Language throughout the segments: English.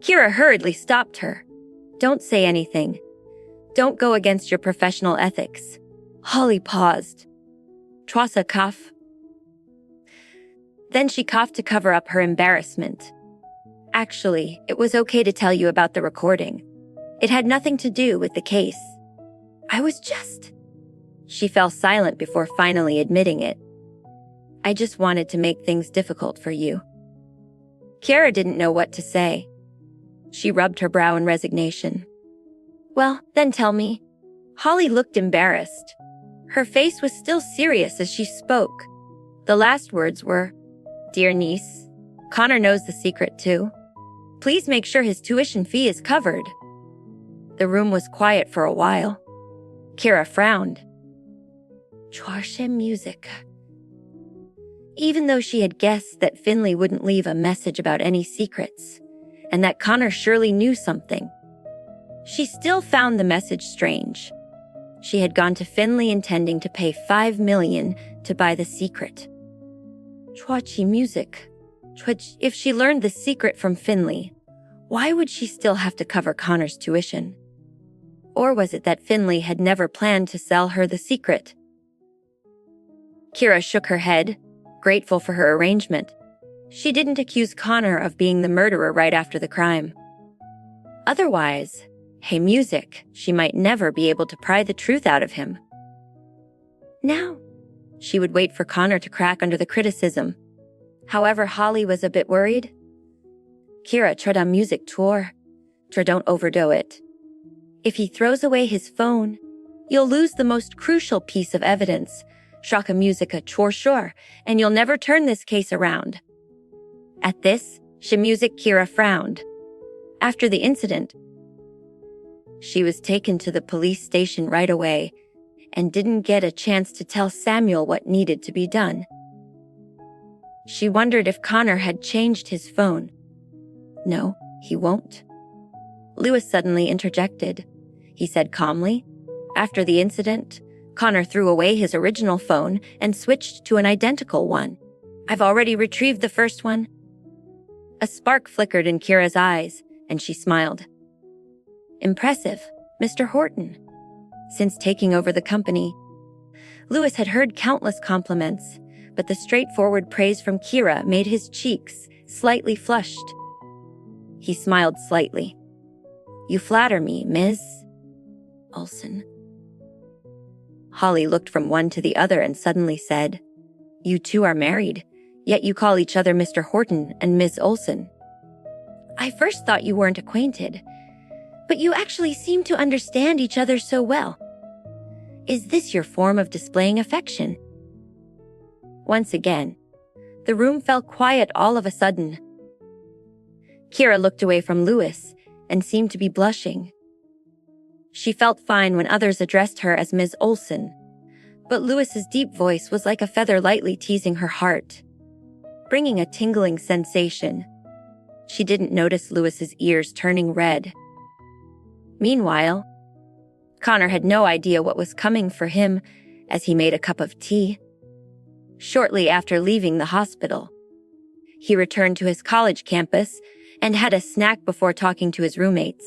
Kira hurriedly stopped her. Don't say anything. Don't go against your professional ethics. Holly paused. Trossa cough. Then she coughed to cover up her embarrassment. Actually, it was okay to tell you about the recording. It had nothing to do with the case. I was just... She fell silent before finally admitting it. I just wanted to make things difficult for you. Kira didn't know what to say. She rubbed her brow in resignation. Well, then tell me. Holly looked embarrassed. Her face was still serious as she spoke. The last words were, Dear niece, Connor knows the secret too. Please make sure his tuition fee is covered. The room was quiet for a while. Kira frowned. Czarsze music. Even though she had guessed that Finley wouldn't leave a message about any secrets, and that Connor surely knew something, she still found the message strange. She had gone to Finley intending to pay $5 million to buy the secret. Czarsze music. If she learned the secret from Finley, why would she still have to cover Connor's tuition? Or was it that Finley had never planned to sell her the secret? Kira shook her head, grateful for her arrangement. She didn't accuse Connor of being the murderer right after the crime. Otherwise, hey music, she might never be able to pry the truth out of him. Now, she would wait for Connor to crack under the criticism. However, Holly was a bit worried. Kira, try on music tour. Don't overdo it. If he throws away his phone, you'll lose the most crucial piece of evidence, Shaka Musica sure, and you'll never turn this case around. At this, Shamusic Kira frowned. After the incident, she was taken to the police station right away and didn't get a chance to tell Samuel what needed to be done. She wondered if Connor had changed his phone. No, he won't. Lewis suddenly interjected. He said calmly, after the incident, Connor threw away his original phone and switched to an identical one. I've already retrieved the first one. A spark flickered in Kira's eyes, and she smiled. Impressive, Mr. Horton. Since taking over the company, Lewis had heard countless compliments, but the straightforward praise from Kira made his cheeks slightly flushed. He smiled slightly. You flatter me, Ms. Olson. Holly looked from one to the other and suddenly said, You two are married, yet you call each other Mr. Horton and Ms. Olson. I first thought you weren't acquainted, but you actually seem to understand each other so well. Is this your form of displaying affection? Once again, the room fell quiet all of a sudden. Kira looked away from Lewis and seemed to be blushing. She felt fine when others addressed her as Ms. Olson, but Lewis's deep voice was like a feather lightly teasing her heart, bringing a tingling sensation. She didn't notice Lewis's ears turning red. Meanwhile, Connor had no idea what was coming for him as he made a cup of tea. Shortly after leaving the hospital, he returned to his college campus and had a snack before talking to his roommates.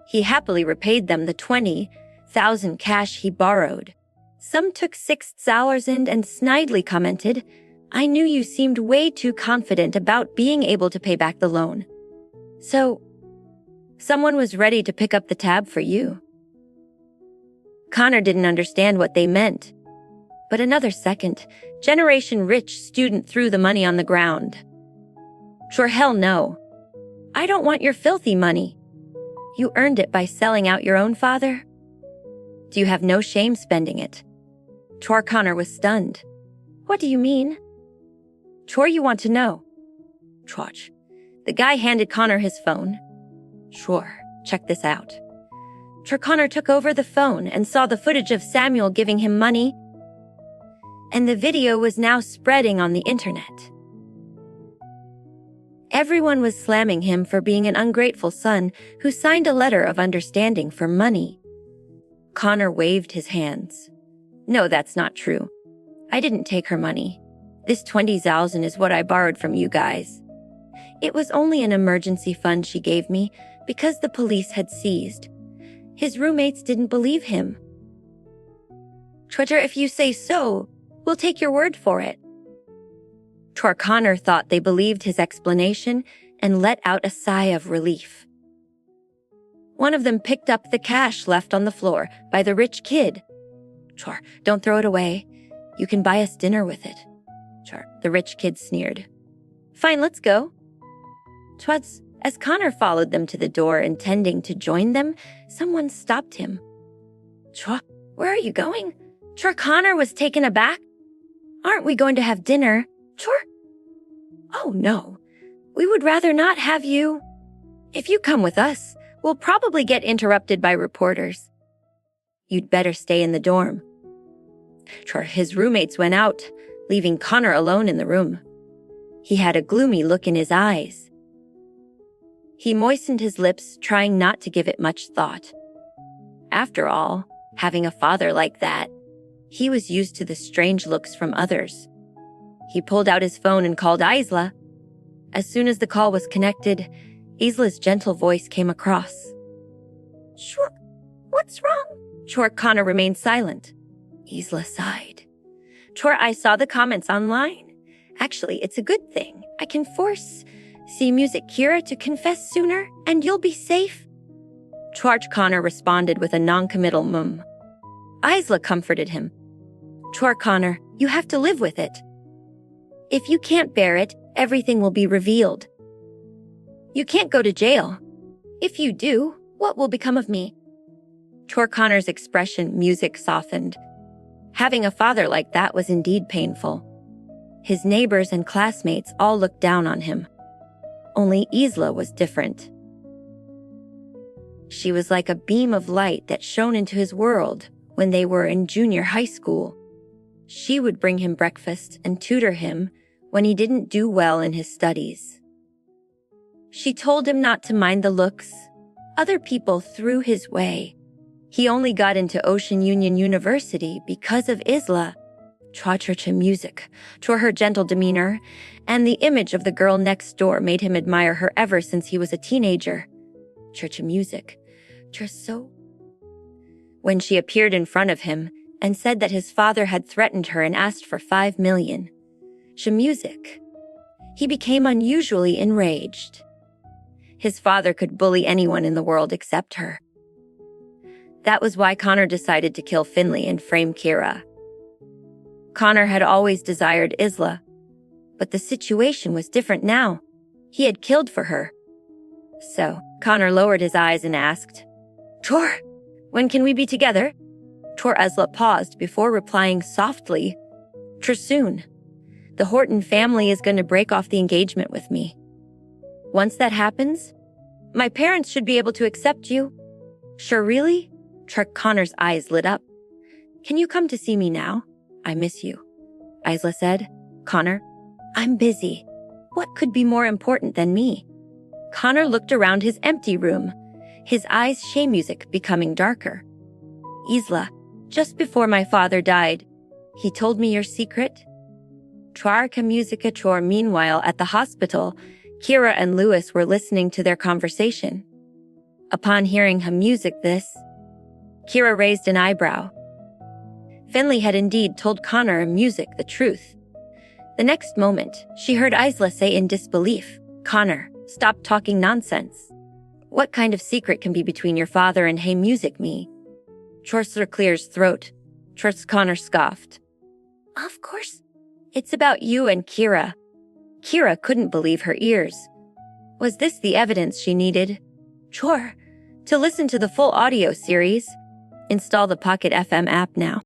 He happily repaid them the $20,000 cash he borrowed. Some took $6,000 and snidely commented, I knew you seemed way too confident about being able to pay back the loan. So, someone was ready to pick up the tab for you. Connor didn't understand what they meant. But another second, Generation Rich student threw the money on the ground. Sure hell no. I don't want your filthy money. You earned it by selling out your own father? Do you have no shame spending it? Chor Connor was stunned. What do you mean? Chor, you want to know? Troch. The guy handed Connor his phone. Sure, check this out. Chor Connor took over the phone and saw the footage of Samuel giving him money, and the video was now spreading on the internet. Everyone was slamming him for being an ungrateful son who signed a letter of understanding for money. Connor waved his hands. No, that's not true. I didn't take her money. This $20,000 is what I borrowed from you guys. It was only an emergency fund she gave me because the police had seized. His roommates didn't believe him. Twitter, if you say so, we'll take your word for it. Connor thought they believed his explanation and let out a sigh of relief. One of them picked up the cash left on the floor by the rich kid. Don't throw it away. You can buy us dinner with it. The rich kid sneered. Fine, let's go. As Connor followed them to the door, intending to join them, someone stopped him. Where are you going? Connor was taken aback. Aren't we going to have dinner? Oh, no. We would rather not have you. If you come with us, we'll probably get interrupted by reporters. You'd better stay in the dorm. His roommates went out, leaving Connor alone in the room. He had a gloomy look in his eyes. He moistened his lips, trying not to give it much thought. After all, having a father like that, he was used to the strange looks from others. He pulled out his phone and called Isla. As soon as the call was connected, Isla's gentle voice came across. What's wrong? Connor remained silent. Isla sighed. I saw the comments online. Actually, it's a good thing. I can force music Kira to confess sooner, and you'll be safe. Connor responded with a non-committal mum. Isla comforted him. Connor, you have to live with it. If you can't bear it, everything will be revealed. You can't go to jail. If you do, what will become of me? Connor's expression music softened. Having a father like that was indeed painful. His neighbors and classmates all looked down on him. Only Isla was different. She was like a beam of light that shone into his world when they were in junior high school. She would bring him breakfast and tutor him when he didn't do well in his studies. She told him not to mind the looks other people threw his way. He only got into Ocean Union University because of Isla. Church music, her gentle demeanor, and the image of the girl next door made him admire her ever since he was a teenager. Church music, so. When she appeared in front of him and said that his father had threatened her and asked for $5 million, music, he became unusually enraged. His father could bully anyone in the world except her. That was why Connor decided to kill Finley and frame Kira. Connor had always desired Isla, but the situation was different now. He had killed for her. So, Connor lowered his eyes and asked, when can we be together? Isla paused before replying softly, soon. The Horton family is going to break off the engagement with me. Once that happens, my parents should be able to accept you. Really? Connor's eyes lit up. Can you come to see me now? I miss you, Isla said. Connor, I'm busy. What could be more important than me? Connor looked around his empty room, his eyes music becoming darker. Isla, just before my father died, he told me your secret. Meanwhile, at the hospital, Kira and Lewis were listening to their conversation. Upon hearing music this, Kira raised an eyebrow. Finley had indeed told Connor music the truth. The next moment, she heard Isla say in disbelief, Connor, stop talking nonsense. What kind of secret can be between your father and music me? Clears throat. Connor scoffed. Of course. It's about you and Kira. Kira couldn't believe her ears. Was this the evidence she needed? To listen to the full audio series, install the Pocket FM app now.